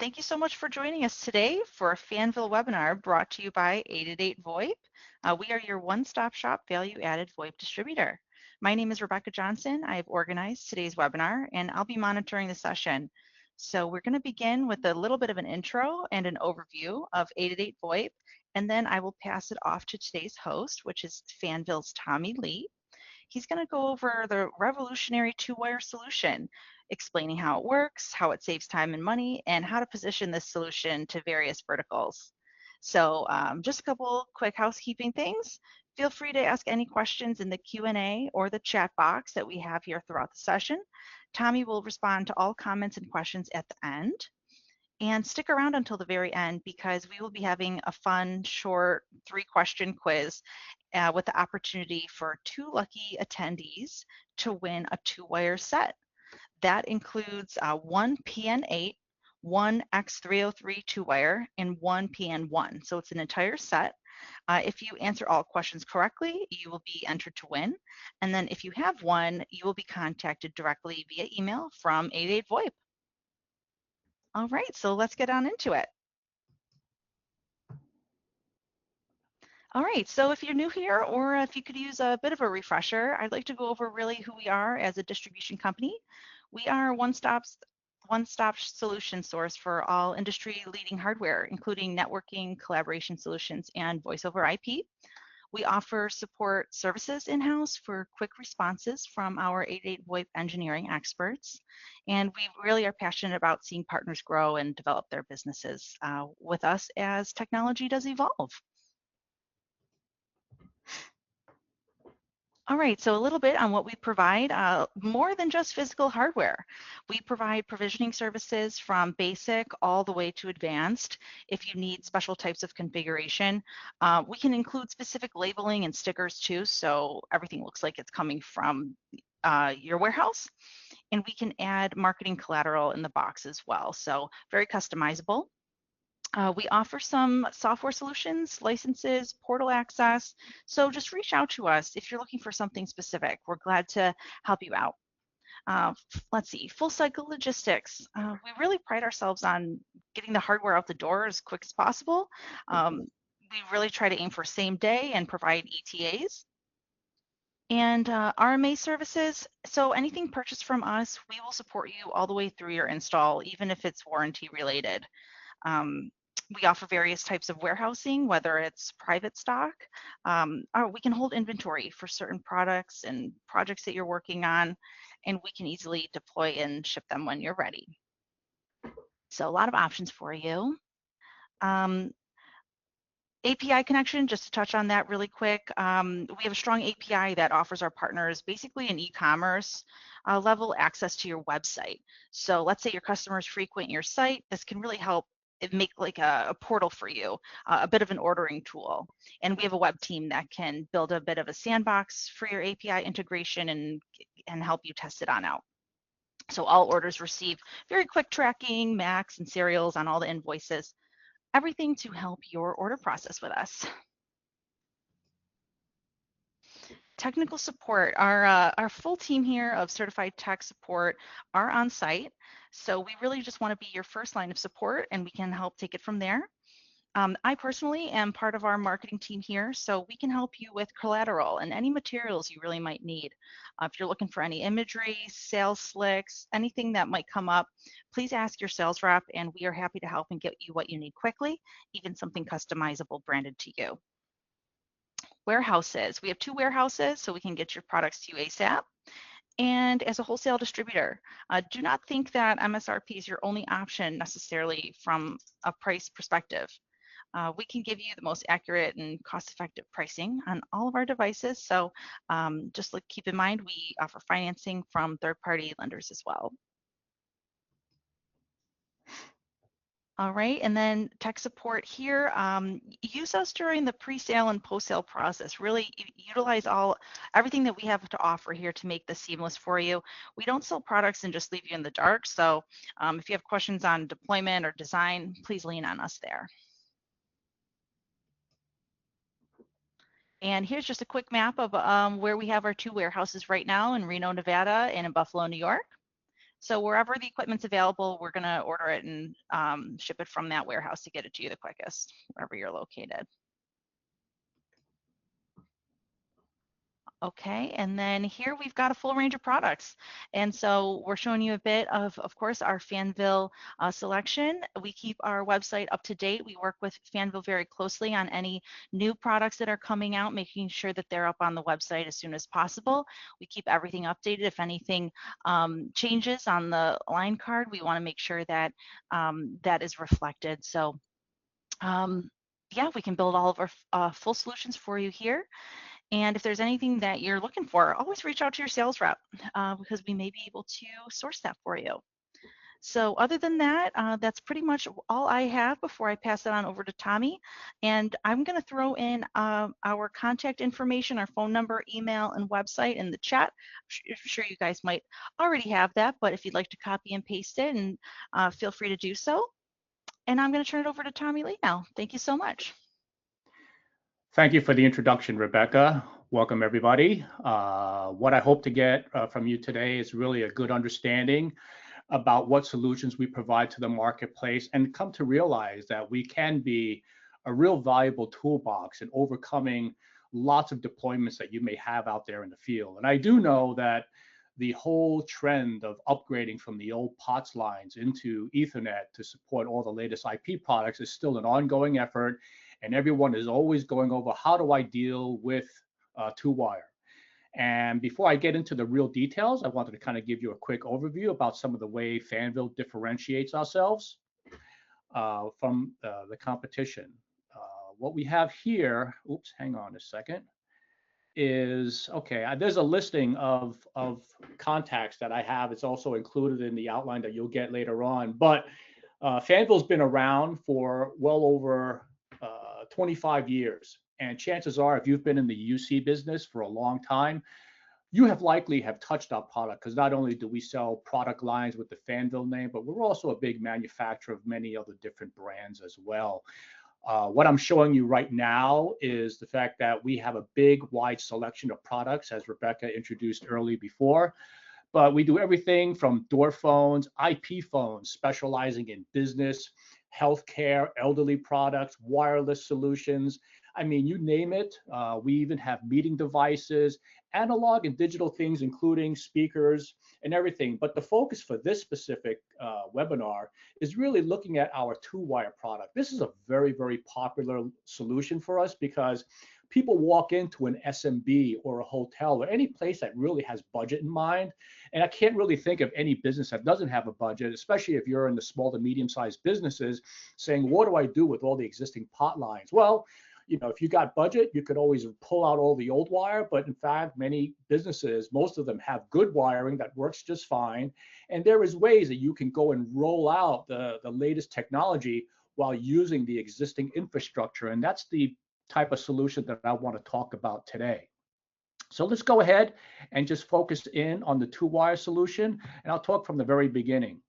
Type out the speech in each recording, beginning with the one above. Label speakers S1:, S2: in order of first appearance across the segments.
S1: Thank you so much for joining us today for a Fanvil webinar brought to you by 888 VoIP. We are your one-stop shop value-added VoIP distributor. My name is Rebecca Johnson. I have organized today's webinar and I'll be monitoring the session. So we're going to begin with a little bit of an intro and an overview of 888 VoIP, and then I will pass it off to today's host, which is Fanvil's Tommy Lee. He's going to go over the revolutionary two-wire solution, explaining how it works, how it saves time and money, and how to position this solution to various verticals. So just a couple quick housekeeping things. Feel free to ask any questions in the Q&A or the chat box that we have here throughout the session. Tommy will respond to all comments and questions at the end. And stick around until the very end because we will be having a fun, short 3-question quiz with the opportunity for 2 lucky attendees to win a 2-wire set. That includes 1 PN8, 1 X303 2-wire, and 1 PN1. So it's an entire set. If you answer all questions correctly, you will be entered to win. And then if you have won, you will be contacted directly via email from 88 VoIP. All right, so let's get on into it. All right, so if you're new here or if you could use a bit of a refresher, I'd like to go over really who we are as a distribution company. We are a one-stop solution source for all industry-leading hardware, including networking, collaboration solutions, and voice over IP. We offer support services in-house for quick responses from our 88 VoIP engineering experts. And we really are passionate about seeing partners grow and develop their businesses with us as technology does evolve. All right, so a little bit on what we provide, more than just physical hardware. We provide provisioning services from basic all the way to advanced. If you need special types of configuration, we can include specific labeling and stickers too, so everything looks like it's coming from your warehouse. And we can add marketing collateral in the box as well, so very customizable. We offer some software solutions, licenses, portal access. So just reach out to us if you're looking for something specific. We're glad to help you out. Let's see, full cycle logistics. We really pride ourselves on getting the hardware out the door as quick as possible. We really try to aim for same day and provide ETAs. And RMA services, so anything purchased from us, we will support you all the way through your install, even if it's warranty related. We offer various types of warehousing, whether it's private stock, or we can hold inventory for certain products and projects that you're working on, and we can easily deploy and ship them when you're ready. So a lot of options for you. API connection, just to touch on that really quick. We have a strong API that offers our partners basically an e-commerce level access to your website. So let's say your customers frequent your site. This can really help make like a portal for you, a bit of an ordering tool. And we have a web team that can build a bit of a sandbox for your API integration and help you test it on out. So all orders receive very quick tracking, MACs and serials on all the invoices, everything to help your order process with us. Technical support, our full team here of certified tech support are on site. So we really just want to be your first line of support and we can help take it from there. I personally am part of our marketing team here, so we can help you with collateral and any materials you really might need. If you're looking for any imagery, sales slicks, anything that might come up, please ask your sales rep and we are happy to help and get you what you need quickly, even something customizable branded to you. Warehouses, we have 2 warehouses, so we can get your products to you ASAP. And as a wholesale distributor, do not think that MSRP is your only option necessarily from a price perspective. We can give you the most accurate and cost-effective pricing on all of our devices. So just keep in mind, we offer financing from third-party lenders as well. All right, and then tech support here. Use us during the pre-sale and post-sale process. Really utilize everything that we have to offer here to make this seamless for you. We don't sell products and just leave you in the dark. So if you have questions on deployment or design, please lean on us there. And here's just a quick map of where we have our 2 warehouses right now in Reno, Nevada, and in Buffalo, New York. So wherever the equipment's available, we're going to order it and ship it from that warehouse to get it to you the quickest, wherever you're located. Okay, and then here we've got a full range of products. And so we're showing you a bit of course, our Fanvil selection. We keep our website up to date. We work with Fanvil very closely on any new products that are coming out, making sure that they're up on the website as soon as possible. We keep everything updated. If anything changes on the line card, we want to make sure that that is reflected. So yeah, we can build all of our full solutions for you here. And if there's anything that you're looking for, always reach out to your sales rep because we may be able to source that for you. So other than that, that's pretty much all I have before I pass it on over to Tommy. And I'm going to throw in our contact information, our phone number, email, and website in the chat. I'm sure you guys might already have that, but if you'd like to copy and paste it, and feel free to do so. And I'm going to turn it over to Tommy Lee now. Thank you so much.
S2: Thank you for the introduction, Rebecca. Welcome, everybody. What I hope to get from you today is really a good understanding about what solutions we provide to the marketplace and come to realize that we can be a real valuable toolbox in overcoming lots of deployments that you may have out there in the field. And I do know that the whole trend of upgrading from the old POTS lines into Ethernet to support all the latest IP products is still an ongoing effort. And everyone is always going over, how do I deal with two-wire? And before I get into the real details, I wanted to kind of give you a quick overview about some of the way Fanvil differentiates ourselves from the competition. What we have here, oops, hang on a second, is, okay, there's a listing of contacts that I have. It's also included in the outline that you'll get later on. But Fanvil's been around for well over 25 years. And chances are, if you've been in the UC business for a long time, you have likely have touched our product, because not only do we sell product lines with the Fanvil name, but we're also a big manufacturer of many other different brands as well. What I'm showing you right now is the fact that we have a big, wide selection of products, as Rebecca introduced early before. But we do everything from door phones, IP phones, specializing in business, healthcare, elderly products, wireless solutions. I mean, you name it. We even have meeting devices, analog and digital things, including speakers and everything. But the focus for this specific webinar is really looking at our two-wire product. This is a very, very popular solution for us because people walk into an SMB or a hotel or any place that really has budget in mind. And I can't really think of any business that doesn't have a budget, especially if you're in the small to medium-sized businesses, saying, what do I do with all the existing pot lines? Well, you know, if you got budget, you could always pull out all the old wire. But in fact, many businesses, most of them have good wiring that works just fine. And there is ways that you can go and roll out the latest technology while using the existing infrastructure. And that's the type of solution that I want to talk about today. So let's go ahead and just focus in on the two-wire solution. And I'll talk from the very beginning.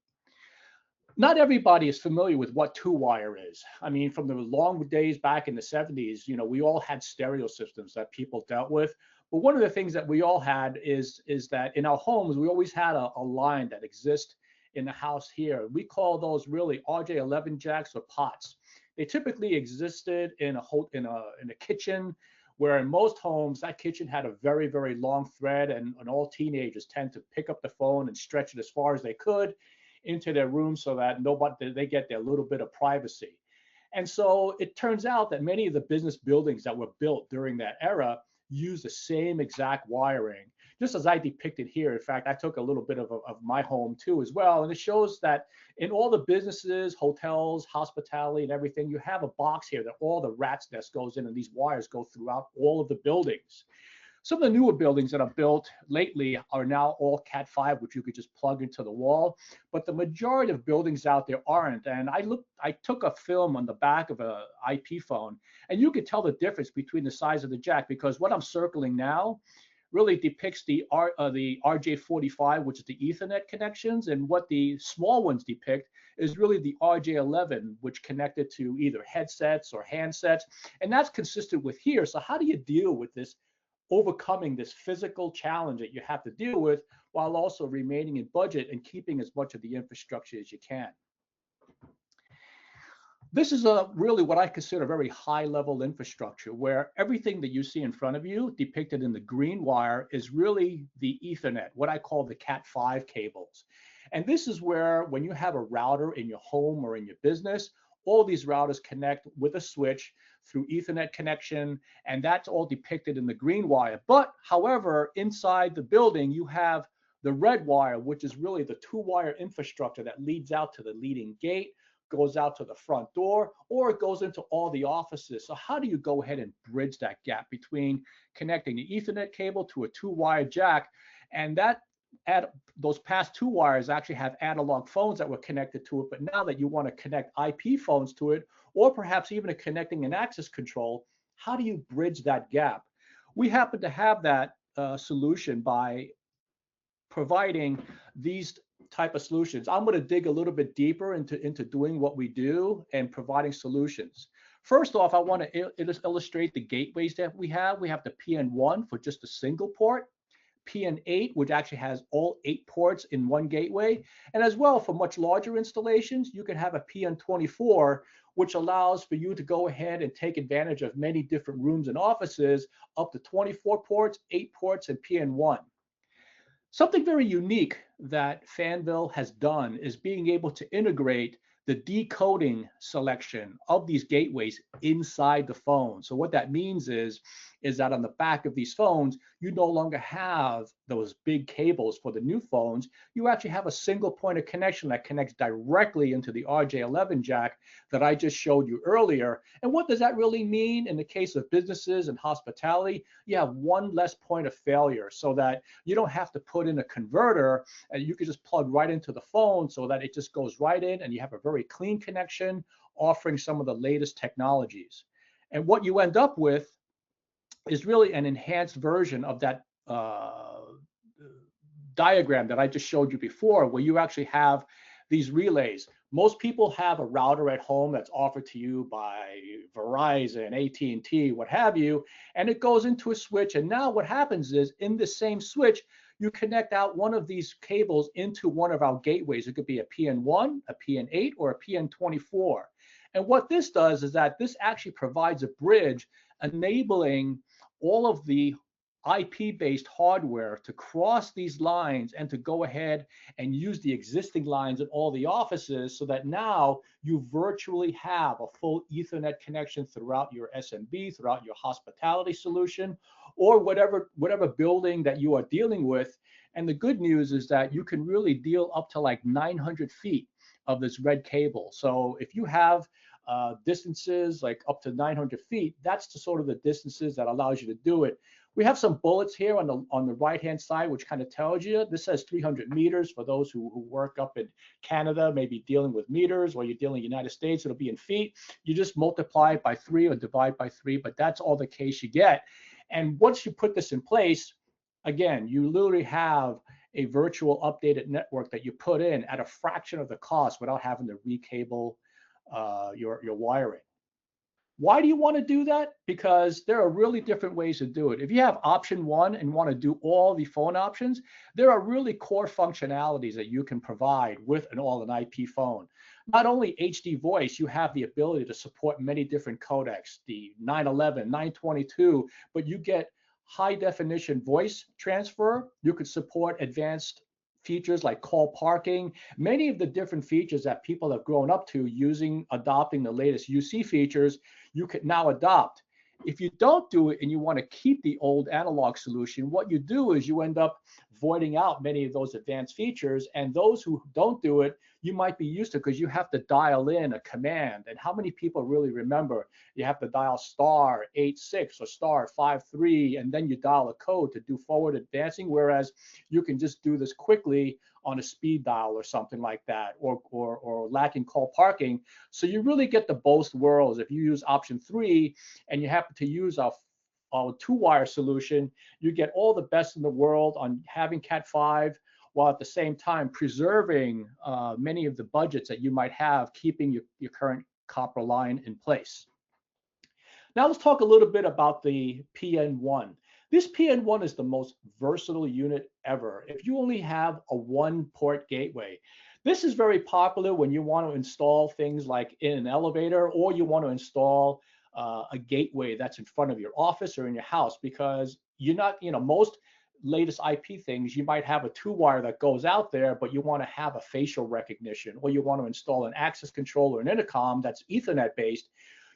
S2: Not everybody is familiar with what two-wire is. I mean, from the long days back in the 70s, you know, we all had stereo systems that people dealt with. But one of the things that we all had is that in our homes, we always had a line that exists in the house here. We call those really RJ11 jacks or POTS. They typically existed in a kitchen, where in most homes, that kitchen had a very, very long thread, and all teenagers tend to pick up the phone and stretch it as far as they could into their room so that they get their little bit of privacy. And so it turns out that many of the business buildings that were built during that era use the same exact wiring, just as I depicted here. In fact, I took a little bit of my home too as well. And it shows that in all the businesses, hotels, hospitality, and everything, you have a box here that all the rat's nest goes in, and these wires go throughout all of the buildings. Some of the newer buildings that are built lately are now all Cat5, which you could just plug into the wall. But the majority of buildings out there aren't. And I took a film on the back of an IP phone, and you could tell the difference between the size of the jack, because what I'm circling now really depicts the RJ45, which is the Ethernet connections, and what the small ones depict is really the RJ11, which connected to either headsets or handsets, and that's consistent with here. So how do you deal with this overcoming this physical challenge that you have to deal with while also remaining in budget and keeping as much of the infrastructure as you can. This is really what I consider very high level infrastructure, where everything that you see in front of you depicted in the green wire is really the Ethernet, what I call the Cat5 cables. And this is where, when you have a router in your home or in your business, all these routers connect with a switch through Ethernet connection, and that's all depicted in the green wire. But however, inside the building, you have the red wire, which is really the two-wire infrastructure that leads out to the leading gate, goes out to the front door, or it goes into all the offices. So how do you go ahead and bridge that gap between connecting the Ethernet cable to a two-wire jack? And those past two wires actually have analog phones that were connected to it, but now that you want to connect IP phones to it, or perhaps even connecting an access control, how do you bridge that gap? We happen to have that solution by providing these type of solutions. I'm going to dig a little bit deeper into doing what we do and providing solutions. First off, I want to illustrate the gateways that we have. We have the PN1 for just a single port, PN8, which actually has all 8 ports in one gateway. And as well, for much larger installations, you can have a PN24, which allows for you to go ahead and take advantage of many different rooms and offices, up to 24 ports, 8 ports, and PN1. Something very unique that Fanvil has done is being able to integrate the decoding selection of these gateways inside the phone. So what that means is that on the back of these phones, you no longer have those big cables for the new phones. You actually have a single point of connection that connects directly into the RJ11 jack that I just showed you earlier. And what does that really mean in the case of businesses and hospitality? You have one less point of failure, so that you don't have to put in a converter, and you can just plug right into the phone so that it just goes right in, and you have a very clean connection offering some of the latest technologies. And what you end up with is really an enhanced version of that diagram that I just showed you before, where you actually have these relays. Most people have a router at home that's offered to you by Verizon, AT&T, what have you, and it goes into a switch. And now what happens is, in the same switch, you connect out one of these cables into one of our gateways. It could be a PN1, a PN8, or a PN24. And what this does is that this actually provides a bridge enabling all of the IP-based hardware to cross these lines and to go ahead and use the existing lines in all the offices, so that now you virtually have a full Ethernet connection throughout your SMB, throughout your hospitality solution, or whatever building that you are dealing with. And the good news is that you can really deal up to like 900 feet of this red cable. So if you have distances like up to 900 feet, that's the sort of the distances that allows you to do it. We have some bullets here on the right-hand side, which kind of tells you. This says 300 meters for those who work up in Canada, maybe dealing with meters, or you're dealing in the United States, it'll be in feet. You just multiply it by 3 or divide by 3, but that's all the case you get. And once you put this in place, again, you literally have a virtual updated network that you put in at a fraction of the cost without having to recable your wiring. Why do you want to do that? Because there are really different ways to do it. If you have option 1 and want to do all the phone options, there are really core functionalities that you can provide with an all-in-IP phone. Not only HD voice, you have the ability to support many different codecs, the 911, 922, but you get high definition voice transfer. You could support advanced features like call parking, many of the different features that people have grown up to adopting the latest UC features, you can now adopt. If you don't do it and you want to keep the old analog solution, what you do is you end up voiding out many of those advanced features, and those who don't do it, you might be used to, because you have to dial in a command. And how many people really remember you have to dial *86 or *53, and then you dial a code to do forward advancing, whereas you can just do this quickly on a speed dial or something like that, or lacking call parking. So you really get the both worlds. If you use option 3 and you happen to use our 2-wire solution, you get all the best in the world on having Cat5, while at the same time preserving many of the budgets that you might have, keeping your current copper line in place. Now let's talk a little bit about the PN1. This PN1 is the most versatile unit ever. If you only have a one port gateway, this is very popular when you want to install things like in an elevator, or you want to install a gateway that's in front of your office or in your house, because you're not, most latest IP things, you might have a two wire that goes out there, but you want to have a facial recognition, or you want to install an access control or an intercom that's Ethernet based.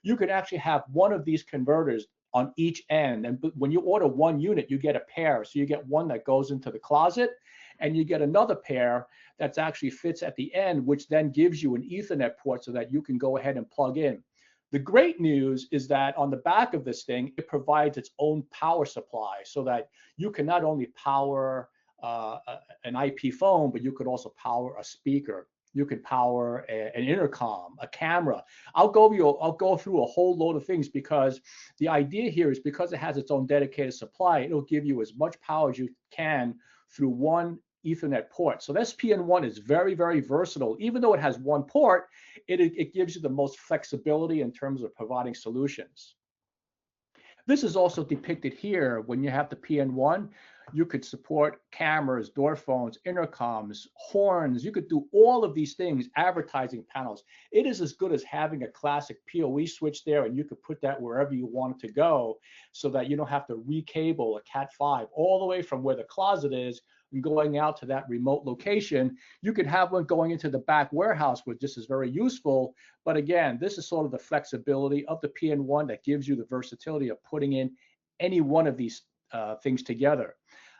S2: You could actually have one of these converters on each end. And when you order one unit, you get a pair. So you get one that goes into the closet, and you get another pair that actually fits at the end, which then gives you an Ethernet port so that you can go ahead and plug in. The great news is that on the back of this thing, it provides its own power supply, so that you can not only power an IP phone, but you could also power a speaker. You can power an intercom, a camera. I'll go through a whole load of things, because the idea here is, because it has its own dedicated supply, it'll give you as much power as you can through one Ethernet port. So this PN1 is very, very versatile. Even though it has one port, it gives you the most flexibility in terms of providing solutions. This is also depicted here. When you have the PN1, you could support cameras, door phones, intercoms, horns. You could do all of these things, advertising panels. It is as good as having a classic PoE switch there, and you could put that wherever you want it to go, so that you don't have to recable a Cat5 all the way from where the closet is and going out to that remote location. You could have one going into the back warehouse, which this is very useful. But again, this is sort of the flexibility of the PN1 that gives you the versatility of putting in any one of these things together.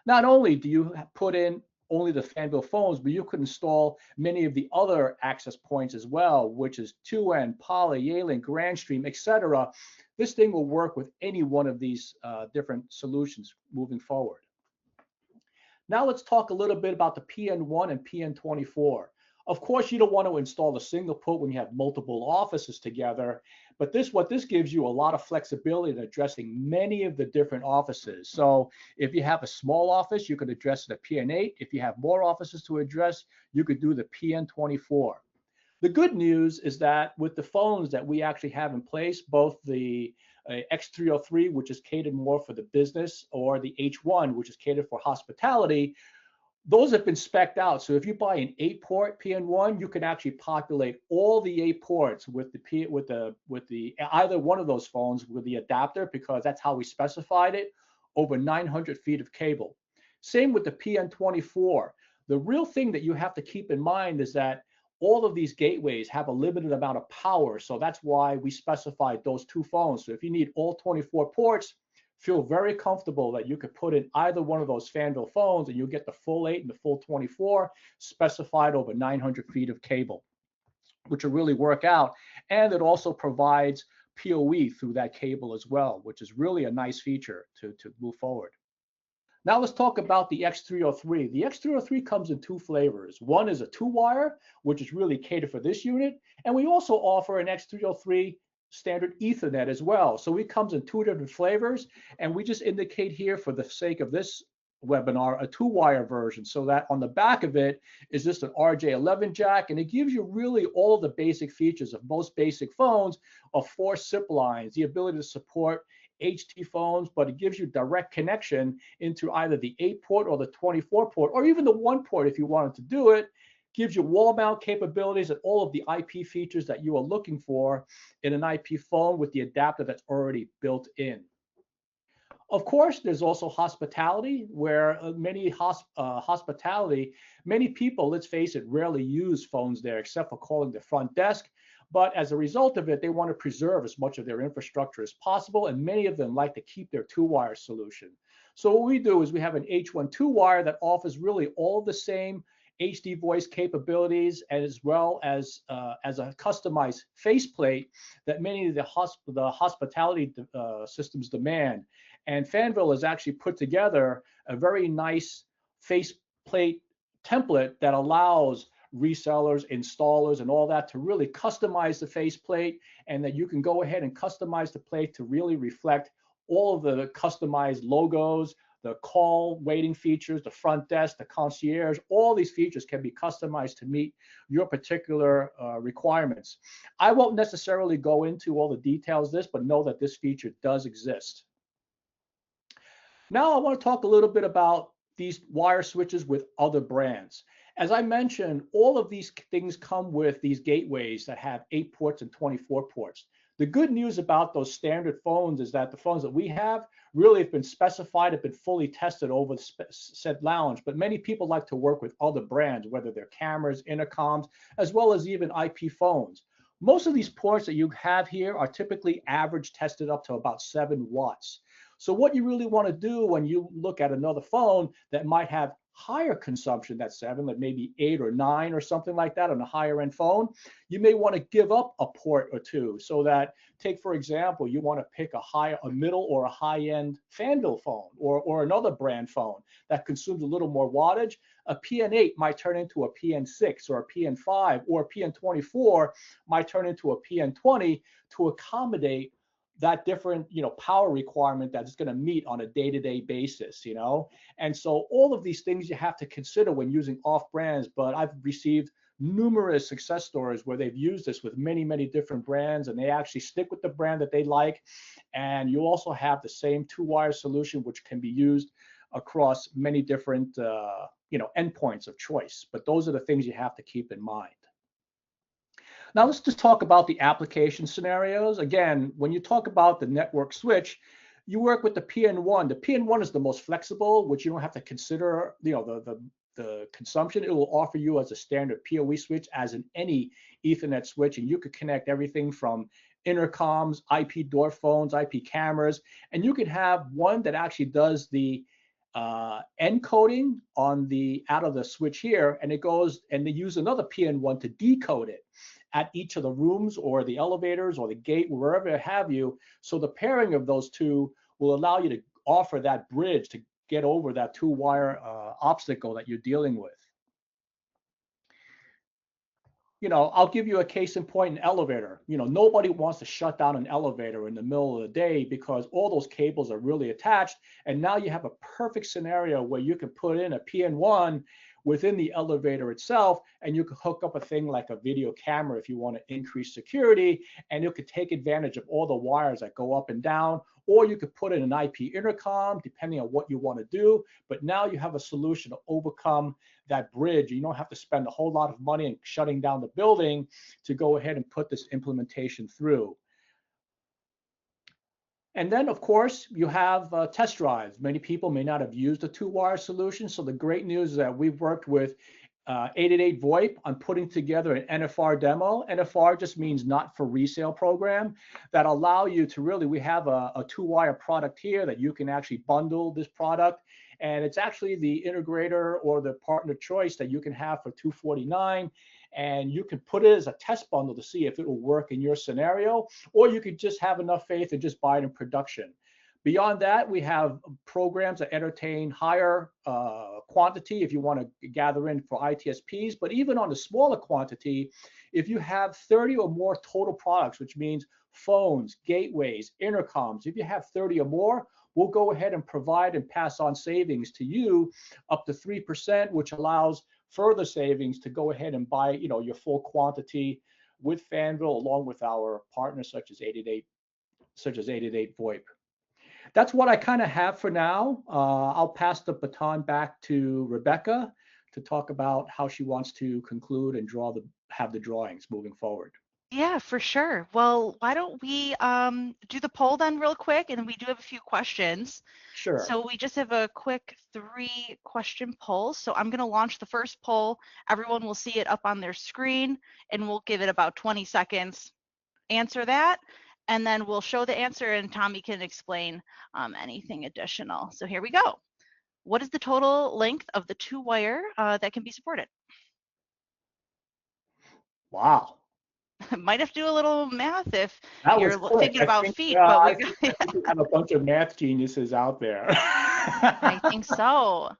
S2: Not only do you put in only the Fanvil phones, but you could install many of the other access points as well, which is 2N, Poly, Yealink, Grandstream, etc. This thing will work with any one of these different solutions moving forward. Now let's talk a little bit about the PN1 and PN24. Of course, you don't want to install a single port when you have multiple offices together, but what this gives you a lot of flexibility in addressing many of the different offices. So if you have a small office, you could address the PN8. If you have more offices to address, you could do the PN24. The good news is that with the phones that we actually have in place, both the X303, which is catered more for the business, or the H1, which is catered for hospitality, those have been spec'd out. So if you buy an 8-port PN1, you can actually populate all the 8 ports with the either one of those phones with the adapter, because that's how we specified it, over 900 feet of cable. Same with the PN24. The real thing that you have to keep in mind is that all of these gateways have a limited amount of power. So that's why we specified those 2 phones. So if you need all 24 ports, feel very comfortable that you could put in either one of those Fanvil phones, and you'll get the full 8 and the full 24 specified over 900 feet of cable, which will really work out. And it also provides PoE through that cable as well, which is really a nice feature to move forward. Now let's talk about the X303. The X303 comes in 2 flavors. One is a 2-wire, which is really catered for this unit. And we also offer an X303 standard Ethernet as well. So it comes in 2 different flavors. And we just indicate here, for the sake of this webinar, a 2-wire version, so that on the back of it is just an RJ11 jack, and it gives you really all the basic features of most basic phones, of 4 SIP lines, the ability to support HT phones, but it gives you direct connection into either the 8-port or the 24-port, or even the 1-port if you wanted to do it. Gives you wall mount capabilities and all of the IP features that you are looking for in an IP phone with the adapter that's already built in. Of course, there's also hospitality, where many people, let's face it, rarely use phones there except for calling the front desk. But as a result of it, they want to preserve as much of their infrastructure as possible, and many of them like to keep their 2-wire solution. So what we do is we have an H1 2-wire that offers really all the same HD voice capabilities, as well as a customized faceplate that many of the hospitality systems demand. And Fanvil has actually put together a very nice faceplate template that allows resellers, installers, and all that to really customize the faceplate, and that you can go ahead and customize the plate to really reflect all of the customized logos, the call waiting features, the front desk, the concierge. All these features can be customized to meet your particular requirements. I won't necessarily go into all the details of this, but know that this feature does exist. Now I want to talk a little bit about these wire switches with other brands. As I mentioned, all of these things come with these gateways that have 8 ports and 24 ports. The good news about those standard phones is that the phones that we have really have been specified, have been fully tested over the said lounge, but many people like to work with other brands, whether they're cameras, intercoms, as well as even IP phones. Most of these ports that you have here are typically average tested up to about 7 watts. So what you really want to do when you look at another phone that might have higher consumption, that's 7, like maybe 8 or 9 or something like that on a higher end phone, you may want to give up a port or two so that, take for example, you want to pick a middle or a high end Fanvil phone or another brand phone that consumes a little more wattage. A PN8 might turn into a PN6 or a PN5, or a PN24 might turn into a PN20 to accommodate that different power requirement that it's going to meet on a day-to-day basis. And so all of these things you have to consider when using off brands. But I've received numerous success stories where they've used this with many different brands, and they actually stick with the brand that they like. And you also have the same two-wire solution which can be used across many different endpoints of choice. But those are the things you have to keep in mind. Now let's just talk about the application scenarios. Again, when you talk about the network switch, you work with the PN1. The PN1 is the most flexible, which you don't have to consider, the consumption. It will offer you as a standard PoE switch as in any Ethernet switch, and you could connect everything from intercoms, IP door phones, IP cameras, and you could have one that actually does the encoding on the out of the switch here, and it goes and they use another PN1 to decode it at each of the rooms or the elevators or the gate, wherever have you. So the pairing of those two will allow you to offer that bridge to get over that two-wire obstacle that you're dealing with. I'll give you a case in point, an elevator. Nobody wants to shut down an elevator in the middle of the day because all those cables are really attached. And now you have a perfect scenario where you can put in a PN1 within the elevator itself, and you can hook up a thing like a video camera if you want to increase security, and you could take advantage of all the wires that go up and down, or you could put in an IP intercom, depending on what you want to do. But now you have a solution to overcome that bridge. You don't have to spend a whole lot of money in shutting down the building to go ahead and put this implementation through. And then, of course, you have test drives. Many people may not have used a two-wire solution. So the great news is that we've worked with 888 VoIP on putting together an NFR demo. NFR just means not for resale program that allow you to really, we have a two-wire product here that you can actually bundle this product. And it's actually the integrator or the partner choice that you can have for $249. And you can put it as a test bundle to see if it will work in your scenario, or you could just have enough faith and just buy it in production. Beyond that, we have programs that entertain higher quantity if you want to gather in for ITSPs. But even on a smaller quantity, if you have 30 or more total products, which means phones, gateways, intercoms, if you have 30 or more, we'll go ahead and provide and pass on savings to you up to 3%, which allows further savings to go ahead and buy your full quantity with Fanvil, along with our partners such as 888 VoIP. That's what I kind of have for now. I'll pass the baton back to Rebecca to talk about how she wants to conclude and have the drawings moving forward.
S1: Yeah, for sure. Well, why don't we do the poll then real quick, and we do have a few questions.
S2: Sure.
S1: So we just have a quick 3-question poll. So I'm going to launch the first poll. Everyone will see it up on their screen, and we'll give it about 20 seconds. Answer that, and then we'll show the answer, and Tommy can explain anything additional. So here we go. What is the total length of the two-wire that can be supported?
S2: Wow.
S1: Might have to do a little math if
S2: That was
S1: you're
S2: quick.
S1: thinking about feet, but we got,
S2: I think we have a bunch of math geniuses out there.
S1: I think so.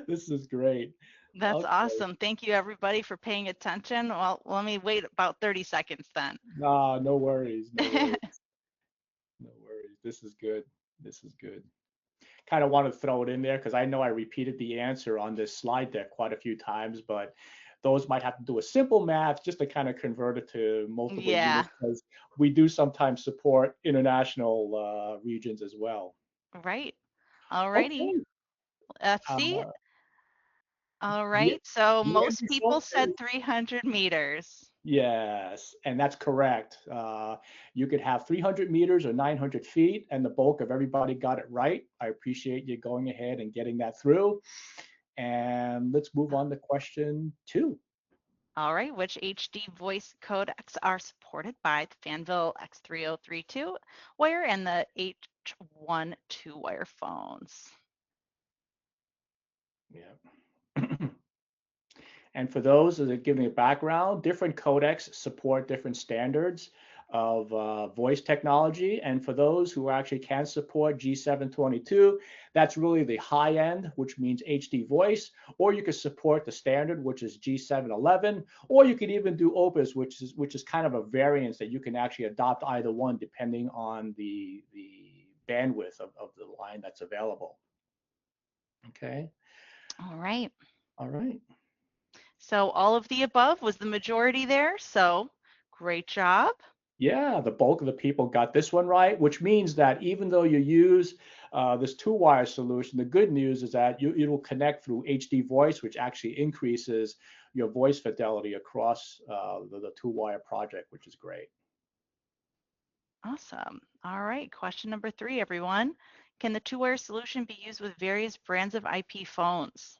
S2: This is great.
S1: That's
S2: Okay.
S1: awesome. Thank you, everybody, for paying attention. Well, let me wait about 30 seconds then.
S2: No worries. No worries. No worries. This is good. This is good. Kind of want to throw it in there because I know I repeated the answer on this slide deck quite a few times, but those might have to do a simple math just to kind of convert it to multiple
S1: Yeah,
S2: units, because we do sometimes support international regions as well.
S1: right. All righty.
S2: Okay.
S1: Let's see.
S2: Uh,
S1: All
S2: the,
S1: right. So
S2: the end
S1: most people
S2: result
S1: said
S2: is
S1: 300 meters.
S2: yes, and that's correct. You could have 300 meters or 900 feet, and the bulk of everybody got it right. I appreciate you going ahead and getting that through. And let's move on to question 2.
S1: All right. Which HD voice codecs are supported by the Fanvil X3032 wire and the H12 wire phones?
S2: Yeah. And for those that are giving a background, different codecs support different standards of voice technology. And for those who actually can support G722, that's really the high end, which means HD voice, or you could support the standard, which is G711, or you could even do Opus, which is kind of a variance that you can actually adopt either one depending on the bandwidth of the line that's available. Okay.
S1: All right.
S2: All right.
S1: So all of the above was the majority there. So great job.
S2: Yeah, the bulk of the people got this one right, which means that even though you use this two-wire solution, the good news is that it will connect through HD voice, which actually increases your voice fidelity across the two-wire project, which is great.
S1: Awesome. All right. Question number 3, everyone. Can the two-wire solution be used with various brands of IP phones?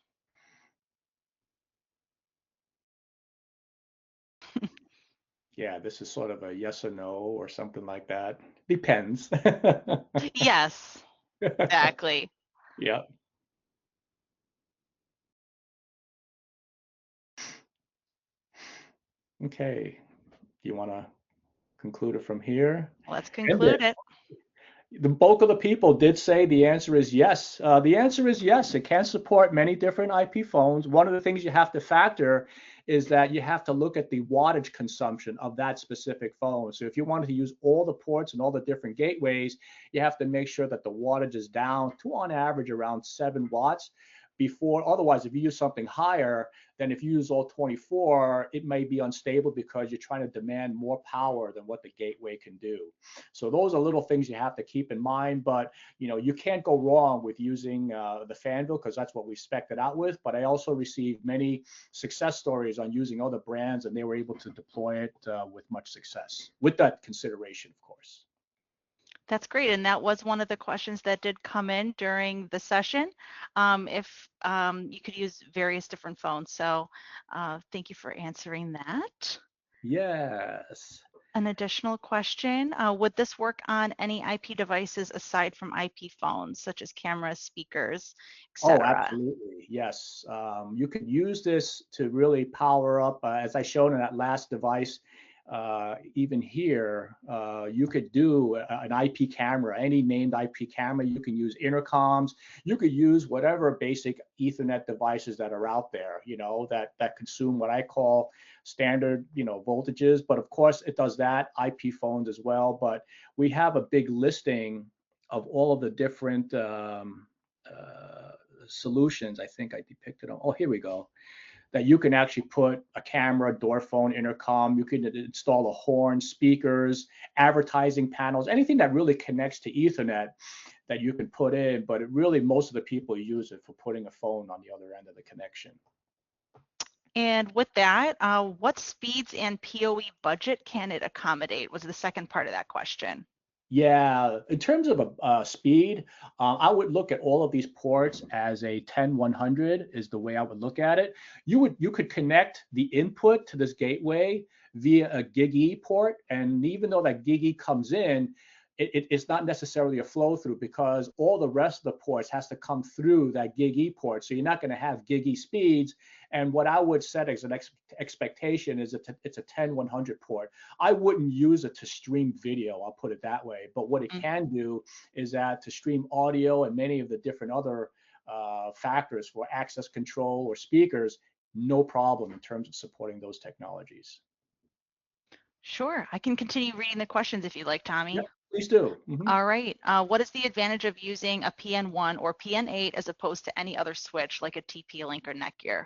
S2: Yeah, this is sort of a yes or no or something like that. Depends.
S1: Yes, exactly.
S2: Yeah. Okay. Do you want to conclude it from here?
S1: Let's
S2: End
S1: conclude
S2: it.
S1: it.
S2: The bulk of the people did say the answer is yes. The answer is yes. It can support many different IP phones. One of the things you have to factor is that you have to look at the wattage consumption of that specific phone. So if you wanted to use all the ports and all the different gateways, you have to make sure that the wattage is down to on average around 7 watts before. Otherwise, if you use something higher, then if you use all 24, it may be unstable because you're trying to demand more power than what the gateway can do. So those are little things you have to keep in mind, but you can't go wrong with using the Fanvil because that's what we spec'd it out with. But I also received many success stories on using other brands, and they were able to deploy it with much success, with that consideration, of course.
S1: That's great. And that was one of the questions that did come in during the session. If you could use various different phones. So thank you for answering that.
S2: Yes.
S1: An additional question, would this work on any IP devices aside from IP phones, such as cameras, speakers,
S2: Oh,
S1: etc.?
S2: absolutely. Yes. You can use this to really power up, as I showed in that last device. Even here, you could do an IP camera, any named IP camera. You can use intercoms. You could use whatever basic Ethernet devices that are out there, that consume what I call standard, voltages. But of course, it does that, IP phones as well. But we have a big listing of all of the different solutions. I think I depicted them. Oh, here we go. That you can actually put a camera, door phone, intercom. You can install a horn, speakers, advertising panels, anything that really connects to Ethernet that you can put in. But most of the people use it for putting a phone on the other end of the connection.
S1: And with that, what speeds and PoE budget can it accommodate was the second part of that question.
S2: Yeah, in terms of speed, I would look at all of these ports as a 10-100 is the way I would look at it. You could connect the input to this gateway via a GigE port, and even though that GigE comes in, it's not necessarily a flow through because all the rest of the ports has to come through that GigE port. So you're not going to have GigE speeds. And what I would set as an expectation is it's a 10-100 port. I wouldn't use it to stream video, I'll put it that way. But what it can do is that to stream audio and many of the different other factors for access control or speakers, no problem in terms of supporting those technologies.
S1: Sure, I can continue reading the questions if you'd like,
S2: Yep,
S1: Tommy.
S2: please do. Mm-hmm.
S1: All right, what is the advantage of using a PN1 or PN8 as opposed to any other switch like a TP-Link or Netgear?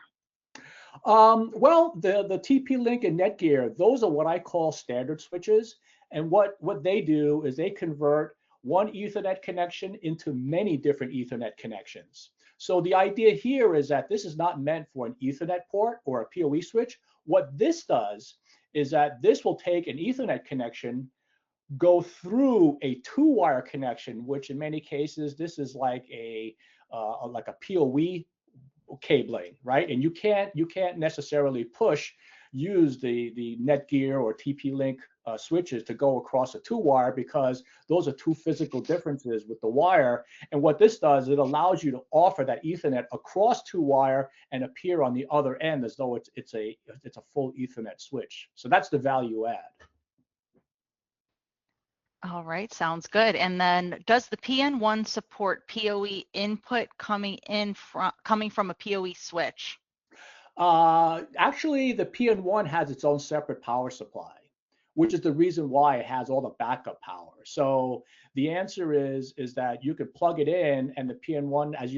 S2: Well, the TP-Link and Netgear, those are what I call standard switches. And what they do is they convert one Ethernet connection into many different Ethernet connections. So the idea here is that this is not meant for an Ethernet port or a PoE switch. What this does is that this will take an Ethernet connection, go through a two-wire connection, which in many cases, this is like a PoE cabling, right? And you can't necessarily use the Netgear or TP-Link switches to go across a two-wire, because those are two physical differences with the wire. And what this does, it allows you to offer that Ethernet across two-wire and appear on the other end as though it's a full Ethernet switch. So that's the value add.
S1: All right, sounds good. And then does the PN1 support PoE input coming from a PoE switch?
S2: Actually, the PN1 has its own separate power supply, which is the reason why it has all the backup power. So the answer is that you could plug it in, and the PN1, as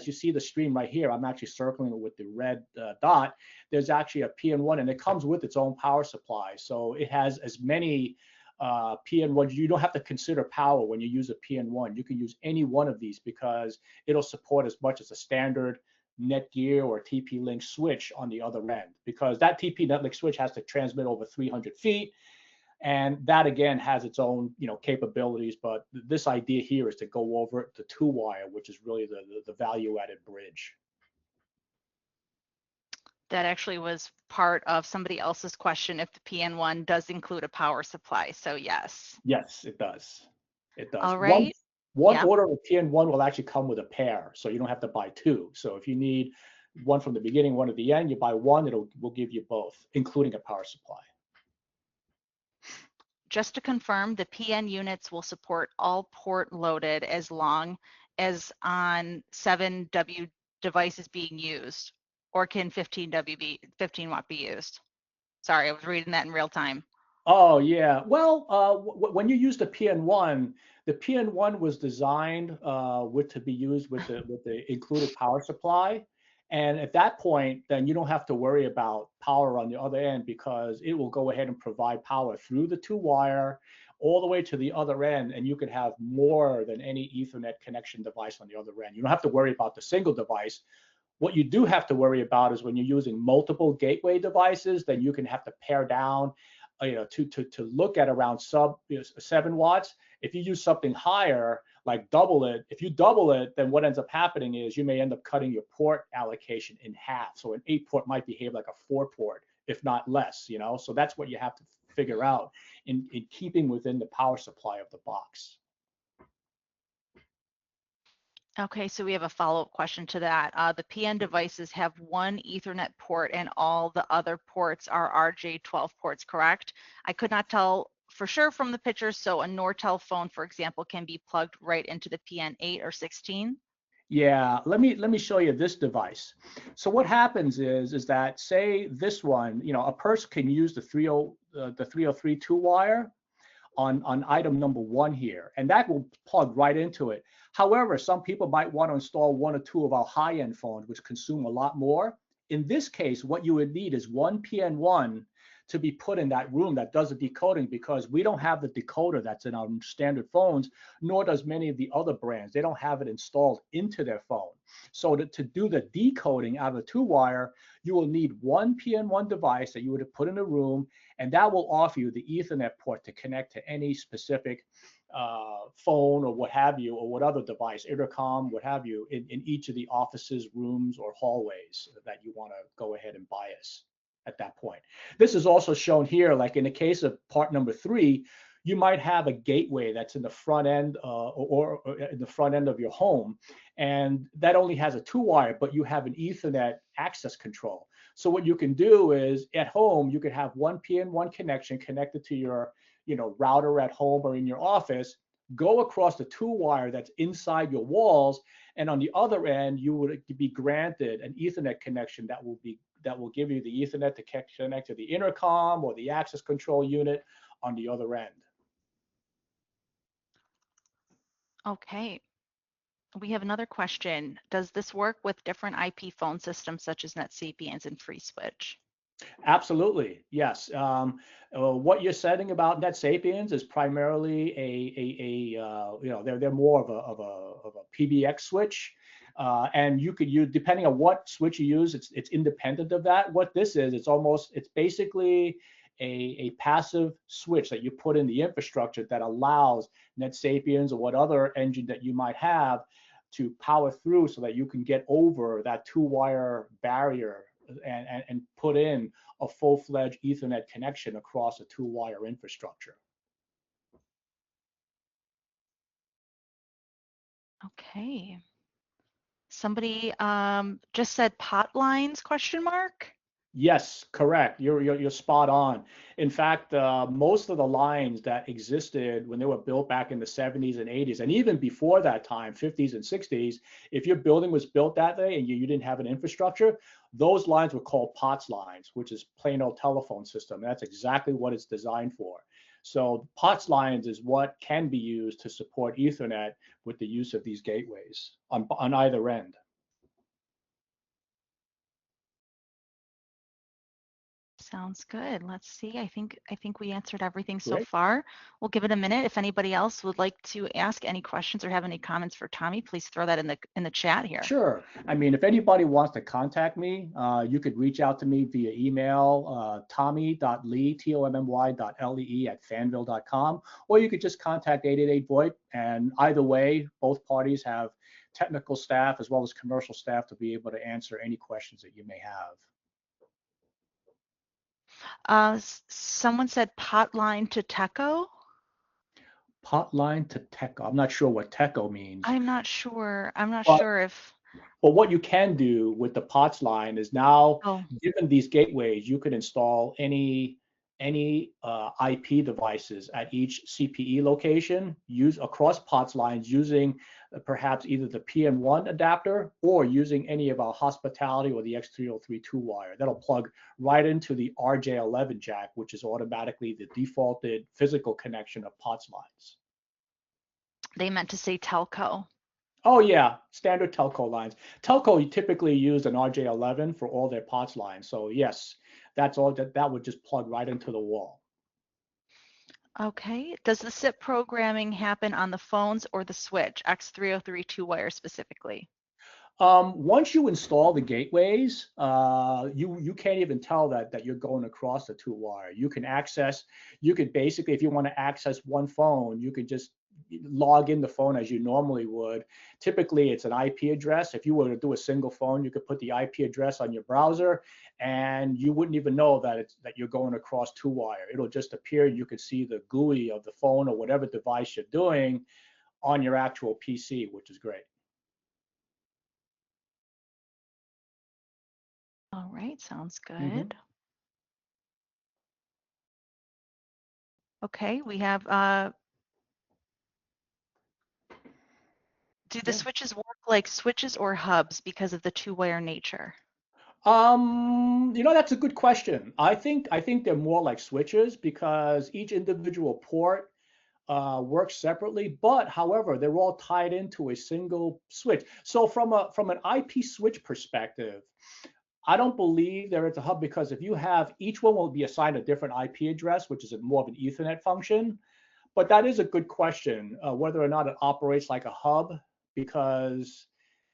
S2: you see the stream right here, I'm actually circling it with the red dot. There's actually a PN1, and it comes with its own power supply. So it has as many PN1. You don't have to consider power when you use a PN1. You can use any one of these because it'll support as much as a standard Netgear or TP-Link switch on the other end, because that TP-Netlink switch has to transmit over 300 feet. And that again has its own, capabilities. But this idea here is to go over the two-wire, which is really the value-added bridge.
S1: That actually was part of somebody else's question, if the PN1 does include a power supply. So yes.
S2: Yes, it does. It does.
S1: All right.
S2: One
S1: Yeah.
S2: order of PN1 will actually come with a pair, so you don't have to buy two. So if you need one from the beginning, one at the end, you buy one. Will give you both, including a power supply.
S1: Just to confirm, the PN units will support all port loaded as long as on 7W devices being used, or can 15 watt be used? Sorry, I was reading that in real time.
S2: Oh yeah. Well, when you use the PN1 was designed to be used with the included power supply, and at that point, then you don't have to worry about power on the other end, because it will go ahead and provide power through the two-wire all the way to the other end, and you could have more than any Ethernet connection device on the other end. You don't have to worry about the single device. What you do have to worry about is when you're using multiple gateway devices, then you can have to pare down, to look at around sub 7 watts. If you use something higher, like double it, if you double it, then what ends up happening is you may end up cutting your port allocation in half. So an 8-port might behave like a 4-port, if not less. So that's what you have to figure out in keeping within the power supply of the box.
S1: Okay, so we have a follow-up question to that. The PN devices have one Ethernet port and all the other ports are RJ12 ports, correct? I could not tell for sure from the pictures, so a Nortel phone, for example, can be plugged right into the PN8 or 16?
S2: Yeah, let me show you this device. So what happens is that, say this one, a person can use the 303 two-wire on item number 1 here, and that will plug right into it. However, some people might want to install one or two of our high-end phones, which consume a lot more. In this case, what you would need is one PN1 to be put in that room that does the decoding, because we don't have the decoder that's in our standard phones, nor does many of the other brands. They don't have it installed into their phone. So to do the decoding out of the two-wire, you will need one PN1 device that you would have put in a room, and that will offer you the Ethernet port to connect to any specific phone or what have you, or what other device, intercom, what have you, in each of the offices, rooms, or hallways that you want to go ahead and bias at that point. This is also shown here, like in the case of part number 3, you might have a gateway that's in the front end or in the front end of your home, and that only has a two-wire, but you have an Ethernet access control. So what you can do is, at home, you could have one PN1 connection connected to your router at home or in your office, go across the two-wire that's inside your walls, and on the other end, you would be granted an Ethernet connection that will give you the Ethernet to connect to the intercom or the access control unit on the other end.
S1: Okay. We have another question. Does this work with different IP phone systems such as NetSapiens and FreeSwitch?
S2: Absolutely, yes. What you're saying about Net Sapiens is primarily they're more of a PBX switch, and you could use, depending on what switch you use, it's independent of that. What this is, it's basically a passive switch that you put in the infrastructure that allows Net Sapiens or what other engine that you might have to power through so that you can get over that two-wire barrier and put in a full-fledged Ethernet connection across a two-wire infrastructure.
S1: Okay. Somebody just said pot lines, question mark?
S2: Yes, correct. You're spot on. In fact, most of the lines that existed when they were built back in the 70s and 80s, and even before that time, 50s and 60s, if your building was built that way and you didn't have an infrastructure, those lines were called POTS lines, which is plain old telephone system. That's exactly what it's designed for. So POTS lines is what can be used to support Ethernet with the use of these gateways on either end.
S1: Sounds good. Let's see. I think we answered everything so
S2: Great.
S1: far. We'll give it a minute. If anybody else would like to ask any questions or have any comments for Tommy, please throw that in the chat here.
S2: Sure. I mean, if anybody wants to contact me, you could reach out to me via email, tommy.lee, tommy.lee at fanvil.com, or you could just contact 888 VoIP. And either way, both parties have technical staff as well as commercial staff to be able to answer any questions that you may have.
S1: Someone said pot line to Teco.
S2: Hotline to TECO. I'm not sure what TECO means.
S1: I'm not sure. I'm not
S2: But
S1: sure if,
S2: But what you can do with the POTS line is now,
S1: oh,
S2: given these gateways, you could install any IP devices at each CPE location, use across POTS lines using perhaps either the PN1 adapter or using any of our hospitality or the X303 two-wire. That'll plug right into the RJ11 jack, which is automatically the defaulted physical connection of POTS lines.
S1: they meant to say telco.
S2: Oh yeah, standard telco lines. Telco typically use an RJ11 for all their POTS lines. So yes, that's all that would just plug right into the wall.
S1: Okay. Does the SIP programming happen on the phones or the switch, X303 two-wire specifically?
S2: Once you install the gateways, you can't even tell that you're going across the two wire. You could basically, if you want to access one phone, you could just log in the phone as you normally would. Typically, it's an IP address. If you were to do a single phone, you could put the IP address on your browser, and you wouldn't even know that you're going across two wire. It'll just appear. You could see the GUI of the phone or whatever device you're doing on your actual PC, which is great.
S1: All right, sounds good.
S2: Mm-hmm.
S1: Okay, we have, do the
S2: Yeah.
S1: switches work like switches or hubs because of the two-wire nature?
S2: That's a good question. I think they're more like switches because each individual port works separately, but however, they're all tied into a single switch. So from an IP switch perspective, I don't believe there is a hub because if you have each one will be assigned a different IP address, which is more of an Ethernet function. But that is a good question, whether or not it operates like a hub, because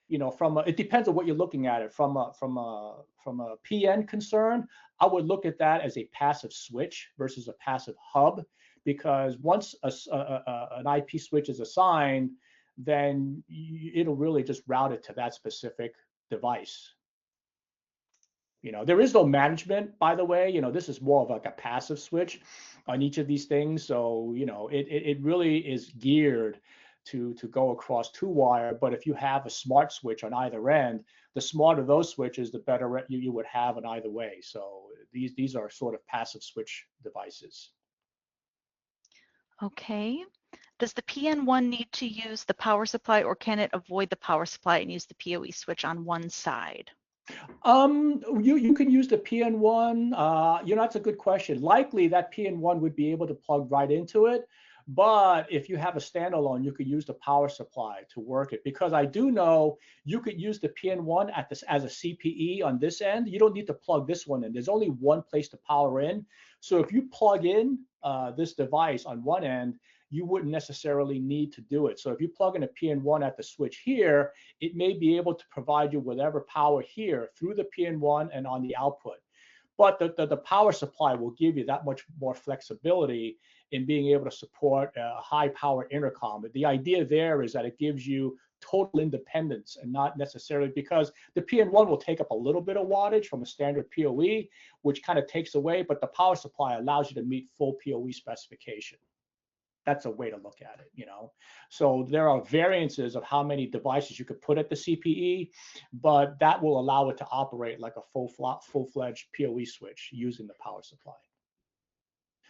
S2: it depends on what you're looking at it from a PN concern. I would look at that as a passive switch versus a passive hub, because once an IP switch is assigned, then it'll really just route it to that specific device. There is no management, by the way. This is more of like a passive switch on each of these things. So, it really is geared to go across two wire. But if you have a smart switch on either end, the smarter those switches, the better you would have on either way. So these are sort of passive switch devices.
S1: Okay. Does the PN1 need to use the power supply or can it avoid the power supply and use the PoE switch on one side?
S2: You can use the PN1. That's a good question. Likely that PN1 would be able to plug right into it, But if you have a standalone, you could use the power supply to work it, because I do know you could use the PN1 at this as a CPE on this end. You don't need to plug this one in. There's only one place to power in. So if you plug in this device on one end, you wouldn't necessarily need to do it. So if you plug in a PN1 at the switch here, it may be able to provide you whatever power here through the PN1 and on the output. But the power supply will give you that much more flexibility in being able to support a high power intercom. But the idea there is that it gives you total independence, and not necessarily, because the PN1 will take up a little bit of wattage from a standard PoE, which kind of takes away, but the power supply allows you to meet full PoE specification. That's a way to look at it, you know. So there are variances of how many devices you could put at the CPE, but that will allow it to operate like a full-fledged PoE switch using the power supply.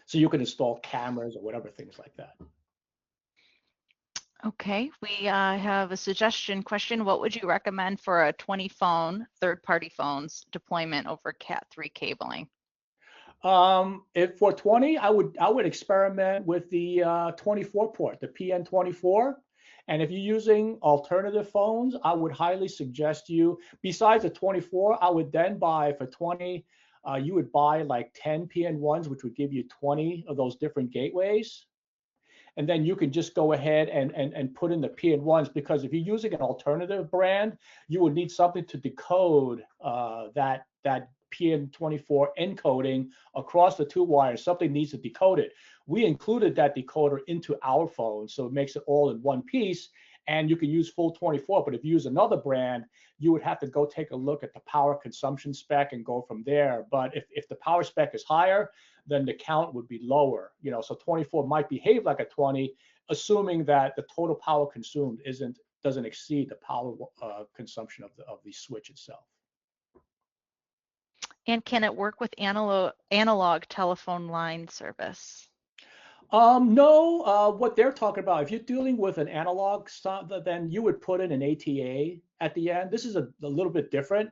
S2: So you can install cameras or whatever, things like that.
S1: Okay, we have a suggestion question. What would you recommend for a 20 phone, third-party phones deployment over Cat3 cabling?
S2: If for 20, I would experiment with the 24 port, the PN24. And if you're using alternative phones, I would highly suggest you, besides the 24, I would then buy for 20, you would buy like 10 PN1s, which would give you 20 of those different gateways. And then you can just go ahead and put in the PN1s, because if you're using an alternative brand, you would need something to decode that PN24 encoding across the two wires. Something needs to decode it. We included that decoder into our phone, so it makes it all in one piece, and you can use full 24. But if you use another brand, you would have to go take a look at the power consumption spec and go from there. But if the power spec is higher, then the count would be lower. You know, so 24 might behave like a 20, assuming that the total power consumed doesn't exceed the power consumption of the switch itself.
S1: And can it work with analog telephone line service?
S2: No, what they're talking about, if you're dealing with an analog stuff, then you would put in an ATA at the end. This is a little bit different,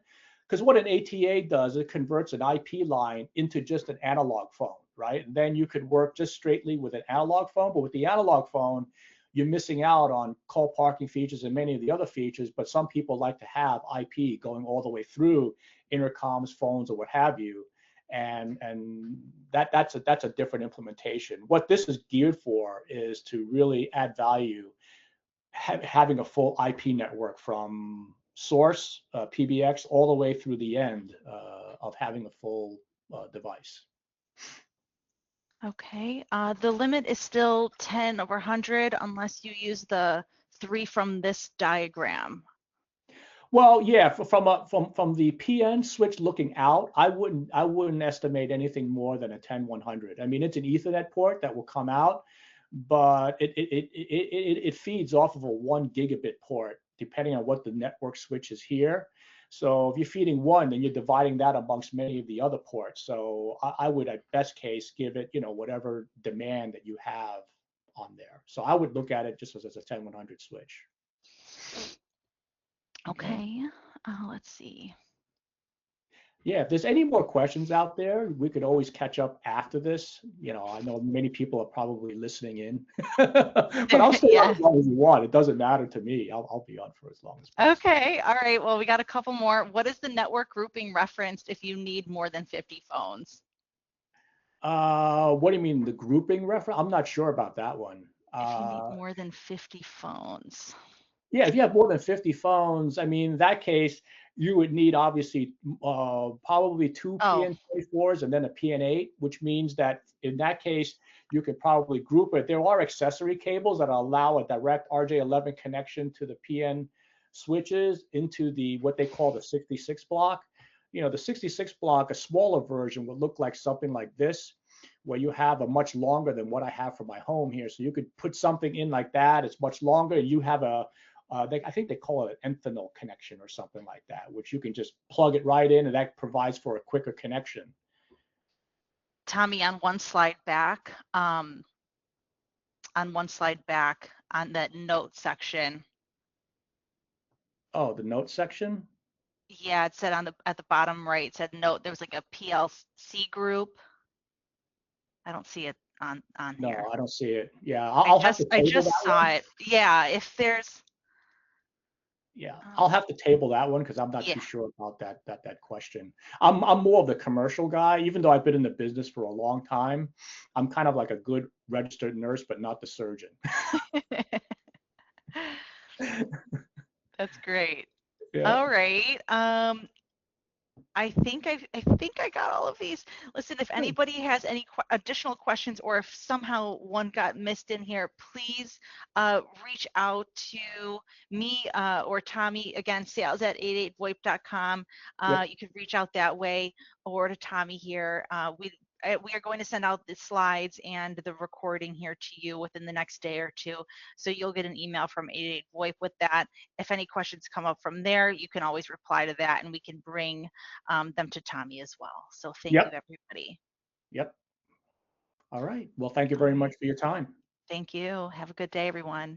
S2: because what an ATA does, it converts an IP line into just an analog phone, right? And then you could work just straightly with an analog phone. But with the analog phone, you're missing out on call parking features and many of the other features. But some people like to have IP going all the way through intercoms, phones, or what have you. And that's a different implementation. What this is geared for is to really add value, having a full IP network from source, PBX, all the way through the end of having a full device.
S1: Okay, the limit is still 10 over 100 unless you use the 3 from this diagram.
S2: Well, yeah, from the PN switch looking out, I wouldn't estimate anything more than a 10-100. I mean, it's an Ethernet port that will come out, but it feeds off of a 1 gigabit port, depending on what the network switch is here. So if you're feeding one, then you're dividing that amongst many of the other ports. So I would, at best case, give it, you know, whatever demand that you have on there. So I would look at it just as a 10-100 switch.
S1: Okay, let's see.
S2: Yeah, if there's any more questions out there, we could always catch up after this. You know, I know many people are probably listening in, but I'll stay on as long as you want. It doesn't matter to me. I'll be on for as long as possible.
S1: Okay, all right. Well, we got a couple more. What is the network grouping referenced if you need more than 50 phones?
S2: What do you mean, the grouping reference? I'm not sure about that one.
S1: If you need more than 50 phones.
S2: Yeah, if you have more than 50 phones, I mean, in that case, you would need obviously probably two PN24s and then a PN8, which means that in that case, you could probably group it. There are accessory cables that allow a direct RJ11 connection to the PN switches into the what they call the 66 block. You know, the 66 block, a smaller version, would look like something like this, where you have a much longer than what I have for my home here. So you could put something in like that. It's much longer. You have a I think they call it an Enthanol connection or something like that, which you can just plug it right in, and that provides for a quicker connection.
S1: Tommy, on one slide back, on that note section.
S2: Oh, the note section?
S1: Yeah, it said at the bottom right, it said note, there was like a PLC group. I don't see it on
S2: No,
S1: here.
S2: I don't see it. Yeah, I'll have to
S1: I
S2: table
S1: just
S2: that
S1: saw
S2: one.
S1: it. Yeah, if there's
S2: Yeah, I'll
S1: um,
S2: have to table that one because I'm not
S1: yeah.
S2: too sure about that question. I'm more of the commercial guy, even though I've been in the business for a long time. I'm kind of like a good registered nurse, but not the surgeon.
S1: That's great.
S2: Yeah,
S1: All right. I think I got all of these. Listen, if
S2: good.
S1: anybody has any additional questions, or if somehow one got missed in here, please reach out to me or Tommy. Again, sales at 88voip.com.
S2: Yep,
S1: You can reach out that way, or to Tommy here. We are going to send out the slides and the recording here to you within the next day or two. So you'll get an email from 88voip with that. If any questions come up from there, you can always reply to that, and we can bring them to Tommy as well. So thank you,
S2: yep,
S1: everybody.
S2: yep. All right. Well, thank you
S1: All
S2: very
S1: right.
S2: much for your time.
S1: Thank you. Have a good day, everyone.